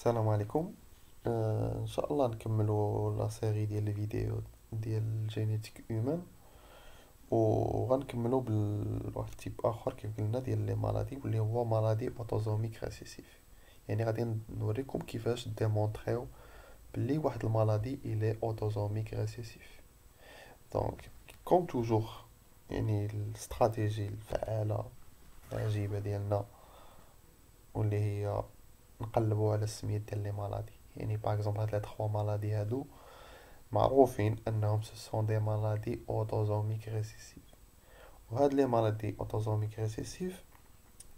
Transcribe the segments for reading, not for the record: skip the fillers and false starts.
السلام عليكم. ان شاء الله نكملوا لا سيري ديال الفيديو ديال الجينيتيك هيومان، وغنكملوا بواحد التيب اخر كيف قلنا ديال لي مالادي واللي هو مالادي اوتوزوميك ريسيسيف. يعني غادي نوريكم كيفاش ديمونطريو بلي واحد المالادي الي اوتوزوميك ريسيسيف. دونك كوم توجور، يعني الاستراتيجي الفعالة العجيبة ديالنا واللي هي نقلبوا على السميات ديال لي مالادي. يعني باغ اكزومبل هاد لي تخوا مالادي هادو معروفين انهم سون دي مالادي اوتوزوميك ريسيسيف، وهاد لي مالادي اوتوزوميك ريسيسيف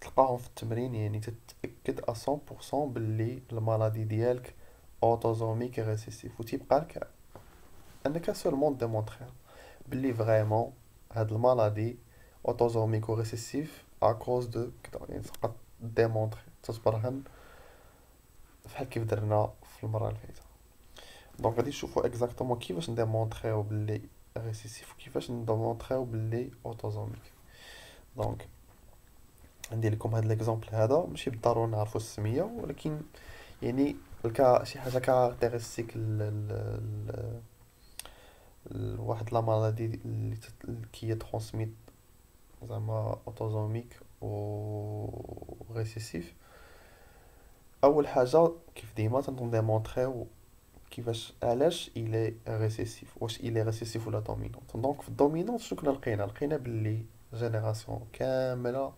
تلقاهم في التمرين. يعني تتاكد 100% باللي المالادي ديالك اوتوزوميك ريسيسيف، وتيبقى لك انك سولمون ديمونطري باللي فريمون هاد المالادي اوتوزوميك ريسيسيف ا كوز دو كدا. يعني تبقى ديمونطري تتبرهن بحال كيف درنا في المره اللي فاتت. دونك غادي نشوفو اكزاكتومون كيفاش نديمونطريو باللي ريسيسيف وكيفاش نديمونطريو باللي اوتوزوميك. دونك ندير لكم هاد ليكزامبل هذا، ماشي بالضرورة نعرفو السمية، ولكن يعني شي حاجة كاركتيرستيك واحد لا مالادي كي هي ترونسميت زعما اوتوزوميك و ريسيسيف. اول حاجة كيف ديما تنديمونطريو كيفاش علاش الى ريسيسيف، واش الى ريسيسيف ولا دومينونت. دونك في الدومينونت شنو كنا لقينا باللي جينيراسيون كامله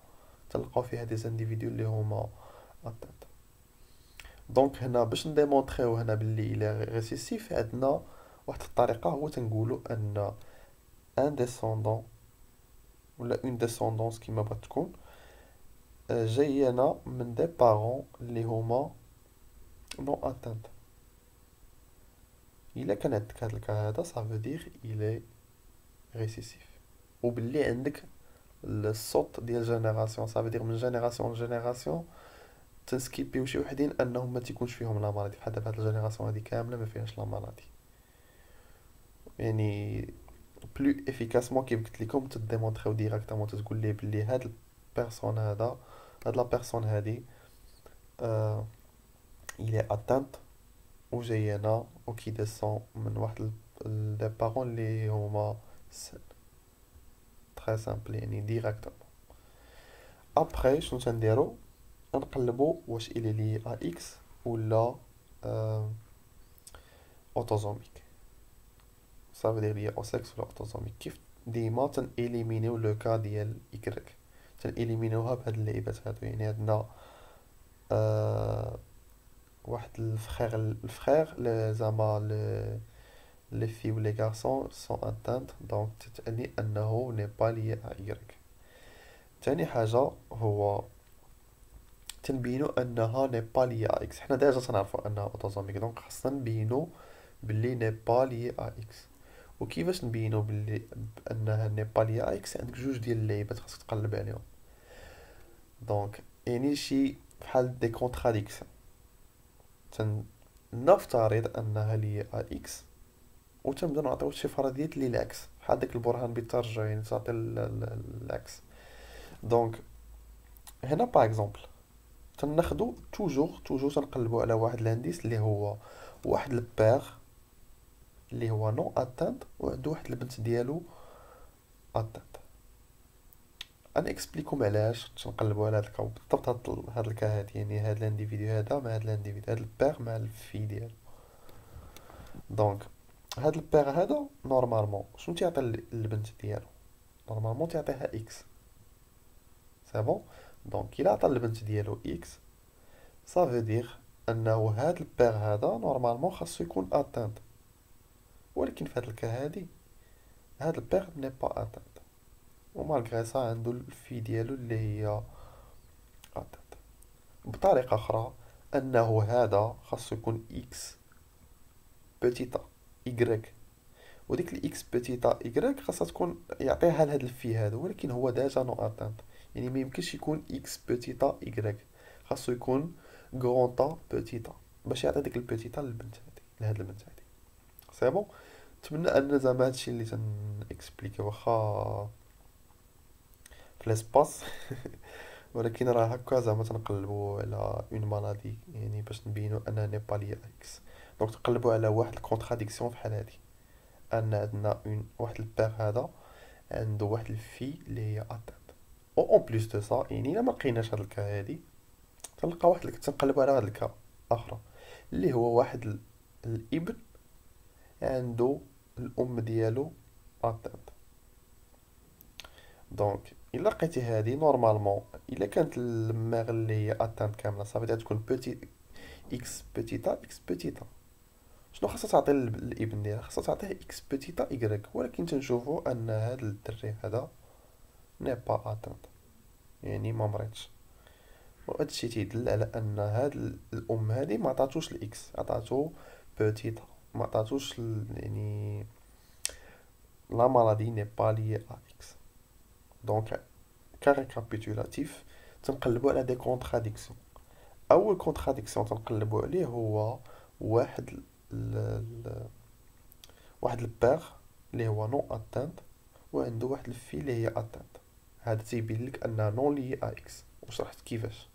تلقاو فيها دي زانديفيدو اللي هما اتانت. دونك هنا باش نديمونطريو هنا باللي الى ريسيسيف عندنا واحد الطريقه، هو تنقولوا ان ان ديسوندون ولا اون ديسوندونس كيما بغات تكون جاينا من دي بارون اللي هما نو اتانت. الا كان عندك هاد الكا هذا صافو دير الى ريسيسيف، وباللي عندك الصوت ديال جينيراسيون صافي دير من جينيراسيون لجينيراسيون تنسكيبيو شي وحدين انهم ما تيكونش فيهم لا مالادي. بحال دابا هاد الجينيراسيون هادي كامله ما فيهاش لا مالادي. يعني بلو افيكاسمون كيف قلت لكم تديمونطريو ديراكتومون، تقول ليه بلي هاد البيرسون هذا، هاد لا بيرسون هادي آه الي اتانت وجاينا وكي ديسون من واحد دي بارون اللي هما سن. تري سامبل يعني ديراكتومون. ابخي شنو تنديرو؟ نقلبوا واش الي لي ا اكس ولا اوتوزوميك. صافي دير لي او سكس ولا اوتوزوميك. كيف ديما تن اليمينيو لو كا ديال ايكغيك، تن اليمينيوها بهاد اللعيبات هادو. يعني عندنا آه واحد الفخير زعما لي في و لي غارسون سون اتانت، دونك تتعني انه ني با لي ا ايكغيك. تاني حاجه هو تنبينو انها ني با لي ا اكس. حنا ديجا تنعرفو انها اوتوزوميك، دونك خاصنا نبينو باللي ني با لي ا اكس. وكيفاش نبينو باللي بانها ني با لي ا اكس؟ عندك جوج ديال اللعيبات خاصك تقلب عليهم. دونك يعني شي بحال دي كونتراديكسيون. نفترض انها لي ا اكس وتنبدا نعطيو شي فرضيات اللي العكس، بحال داك البرهان بالترجع يعني تعطي العكس. دونك هنا باغ اكزومبل تناخدو توجور تنقلبو على واحد الانديس اللي هو واحد البير اللي هو نو اتانت وعنده واحد البنت ديالو اتانت. انا اكسبليكم علاش تنقلبوا على هاد الكا بالضبط. هاد الكا هادي يعني هاد الانديفيدو هذا مع هاد الانديفيدو، هاد البير مع الفي ديالو. دونك هاد البير هذا نورمالمون شنو تيعطي البنت ديالو؟ نورمالمون تعطيها اكس. سي بون. دونك الا عطى البنت ديالو اكس صافي دير انه هاد البير هذا نورمالمون خاصو يكون اتانت. ولكن في هاد الكا هادي هاد البير ني با اتانت، ومالغري سا عندو الفي ديالو اللي هي اتانت. بطريقة أخرى أنه هذا خاصو يكون إكس بوتيتا إيكغيك، وديك الإكس بوتيتا إيكغيك خاصها تكون يعطيها لهاد الفي هذا، ولكن هو ديجا نو أتانت. يعني ميمكنش يكون إكس بوتيتا إيكغيك، خاصو يكون كغونطا بوتيتا باش يعطي ديك البوتيتا للبنت هادي، لهاد البنت هادي. سي بون. نتمنى ان زعما هادشي اللي تن اكسبليكي واخا في ليسباس ولكن راه هكا زعما تنقلبوا على اون مالادي يعني باش نبينوا انها ني با لي اكس. دونك تقلبوا على واحد الكونتراديكسيون فحال هادي، ان عندنا واحد البير هذا عنده واحد الفي اللي هي اتانت، او اون بليس دو سا يعني الا ما لقيناش هاد الكا هادي تنلقى واحد تنقلبوا على هاد الكا اخرى اللي هو واحد الابن عنده الام ديالو اتانت. دونك الا لقيتي هادي نورمالمون الا كانت الميغ اللي هي اتانت كامله صافي تكون بوتي اكس بوتيتا اكس بوتيتا. شنو خاصها تعطي الابن ديالها؟ خاصها تعطيه اكس بوتيتا ايكغيك، ولكن تنشوفوا ان هذا الدري هذا ني با اتانت يعني ما مريضش. وهذا الشيء تيدل على ان هاد الام هادي ما عطاتوش الاكس، عطاتو بوتيتا، ما عطاتوش يعني لا مالادي ني با لي ا اكس. دونك كاريكابيتولاتيف تنقلبوا على دي كونتراديكسيون. اول كونتراديكسيون تنقلبوا عليه هو واحد واحد البير اللي هو نون اتانت وعنده واحد الفي اللي هي اتانت. هذا تيبين لك انها نون لي ا اكس، وشرحت كيفاش.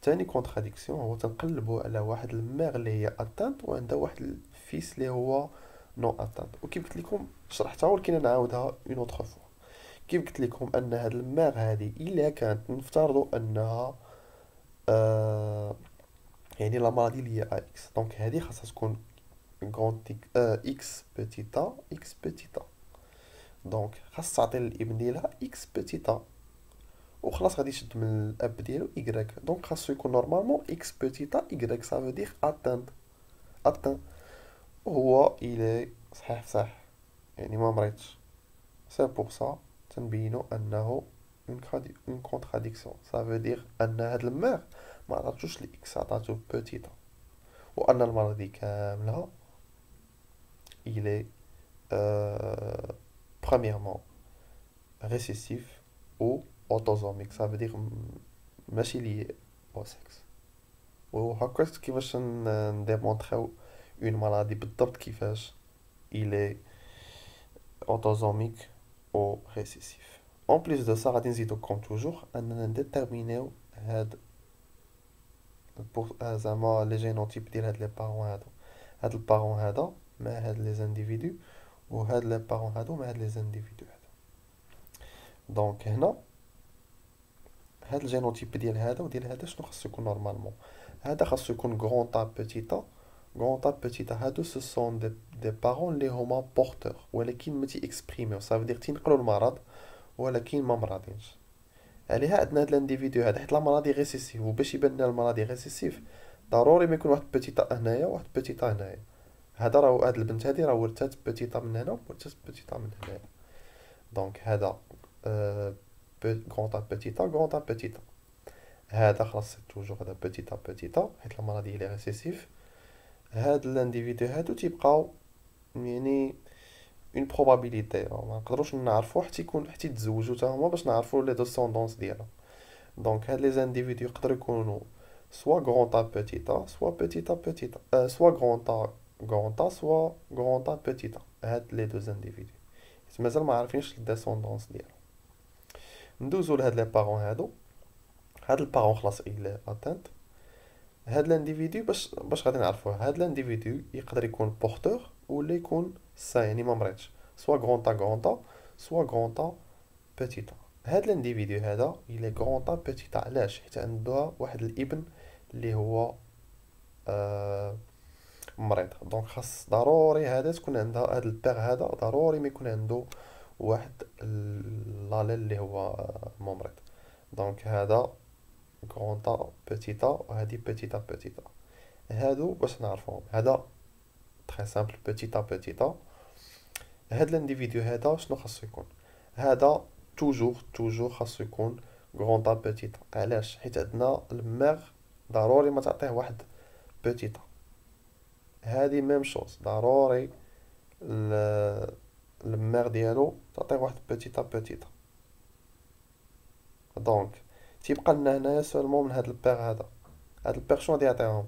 تاني كونتراديكسيون هو تنقلبوا على واحد الميغ اللي هي اتانت وعندها واحد الفيس اللي هو نون اتانت. وكيف قلت لكم شرحتها ولكن نعاودها اون اوتر فوا. كيف قلت لكم ان هاد الميغ هذه الا كانت نفترضوا انها يعني لا مالادي اللي هي ا اكس، دونك هذه خاصها تكون غونتيك اكس بوتيتا اكس بوتيتا. دونك خاص تعطي للابن ديالها اكس بوتيتا وخلاص غادي يشد من الاب ديالو ايكغيك. دونك خاصو يكون نورمالمون اكس بوتيتا ايكغيك سافو دير اتانت اتان. وهو الي صحيح صح يعني ما مريتش. سي بور سا تنبينو انه اون كونتراديكسيون، سافو دير ان هاد الميغ ما عطاتوش الاكس، عطاتو بوتيتا، وان المرض كاملها الي premièrement récessif ou autosomique. ça veut dire ماشي lié au sexe. وهكا كيفاش نديمونطريو اون مالادي بالضبط كيفاش il est autosomique ou récessif. En plus de ça غادي نزيدو كوم توجور اننا نديتيرمينيو هاد زعما لي جينوتيب ديال هاد لي بارون هادو. هاد البارون هذا مع هاد لي زانديفيدو، وهاد لي بارون هادو مع هاد لي زانديفيدو هادو. دونك هنا هاد الجينوتيب ديال هذا وديال هذا شنو خاصو يكون نورمالمون؟ هذا خاصو يكون غران تا بوتيتا. غران تا بوتيتا هادو سو سون دي بارون اللي هما بورتور ولكن ما تي اكسبريميو، صافي دير تينقلوا المرض ولكن ما مرضينش. عليها عندنا هاد الانديفيدو هذا حيت لا مرضي ريسيسيف، وباش يبان لنا المرضي ريسيسيف ضروري ما يكون واحد بوتيتا هنايا وواحد بوتيتا هنايا. هذا راه هاد البنت هادي راه ورثات بوتيتا من هنا وورثات بوتيتا من هنايا. دونك هذا غران تا بوتيتا غران تا بوتيتا. هذا خلاص توجور هذا بوتيتا بوتيتا حيت المرض هي لي ريسيسيف. هاد الانديفيدو هادو تيبقاو يعني اون بروبابيليتي ما نقدروش نعرفو حتى يكون حتى يتزوجوا حتى هما باش نعرفو لي دوسوندونس ديالهم. دونك هاد لي زانديفيدو يقدروا يكونوا سوا غران تا بوتيتا سوا بوتيتا بوتيتا، سوا غران تا غران تا سوا غران تا بوتيتا. هاد لي دو زانديفيدو مازال ما عارفينش الديسوندونس ديالهم. ندوزو لهاد لي بارون هادو. هاد البارون خلاص الى اتانت. هاد الانديفيدو باش غادي نعرفوه، هاد الانديفيدو يقدر يكون بورتور ولا يكون سا يعني ما مريضش، سوا غران تا سوا غران تا بوتيتا. هاد الانديفيدو هذا الى غران تا بوتيتا علاش؟ حيت عنده واحد الابن اللي هو مريض. دونك خاص ضروري هذا تكون عندها هاد البير هذا ضروري ما يكون عنده واحد لاليل اللي هو ممرض. دونك هذا غران تا بوتيتا وهذه بوتيتا بوتيتا. هادو باش نعرفوهم هذا تري سامبل بوتيتا بوتيتا. هاد الانديفيدو هذا شنو خاصو يكون؟ هذا توجور خاصو يكون غران تا بوتيتا. علاش؟ حيت عندنا الميغ ضروري ما تعطيه واحد بوتيتا. هادي ميم شوز ضروري الميغ ديالو تعطيه واحد بوتيتا بوتيتا. دونك تيبقى لنا هنايا سولمون من هاد البيغ هذا. هاد البيغ شنو غادي يعطيهم؟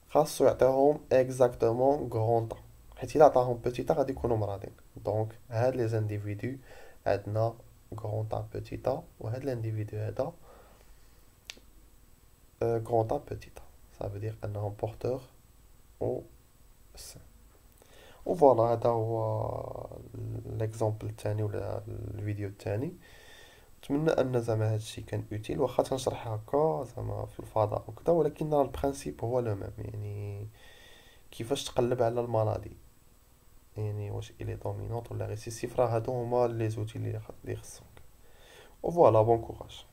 خاصو يعطيهم اكزاكتومون غران طا، حيت الا عطاهم بوتيتا غادي يكونوا مرادين. دونك هاد لي زانديفيدو عندنا غران طا بوتيتا، وهاد الانديفيدو هذا grand A petit a. Ça veut dire انهم porteurs au sein. وفوالا هذا هو الاكزامبل الثاني ولا الفيديو الثاني. نتمنى ان زعما هادشي كان اوتيل، واخا تنشرح هكا زعما في الفضاء وكذا، ولكن راه البرانسيپ هو لو ميم. يعني كيفاش تقلب على المرضي، يعني واش الي دومينونط ولا ريسيسيف، راه هادو هما لي زوتي اللي خصك. وفوالا، بون كوراج.